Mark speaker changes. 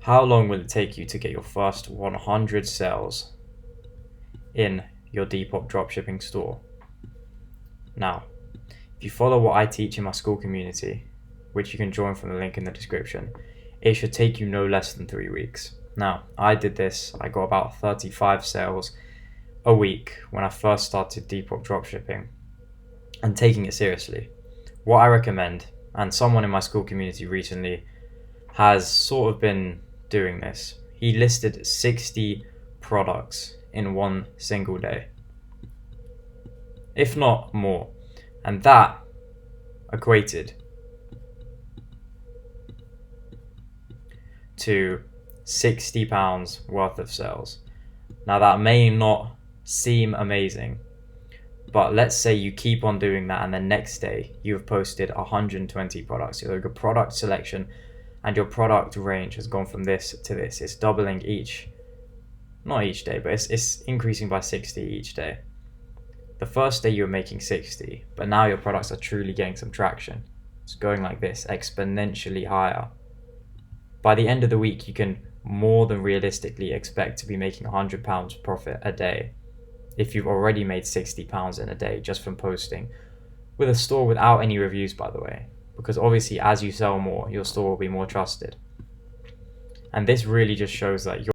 Speaker 1: How long will it take you to get your first 100 sales in your Depop dropshipping store? Now, if you follow what I teach in my school community, which you can join from the link in the description, it should take you no less than 3 weeks. Now, I did this, I got about 35 sales a week when I first started Depop dropshipping and taking it seriously. What I recommend, and someone in my school community recently has sort of been doing this, he listed 60 products in one single day, if not more, and that equated to £60 worth of sales. Now that may not seem amazing, but let's say you keep on doing that and the next day you've posted 120 products. Your product selection and your product range has gone from this to this. It's doubling not each day, but it's increasing by 60 each day. The first day you were making 60, but now your products are truly getting some traction. It's going like this, exponentially higher. By the end of the week, you can more than realistically expect to be making £100 profit a day if you've already made £60 in a day just from posting with a store without any reviews, by the way, because obviously as you sell more, your store will be more trusted. And this really just shows that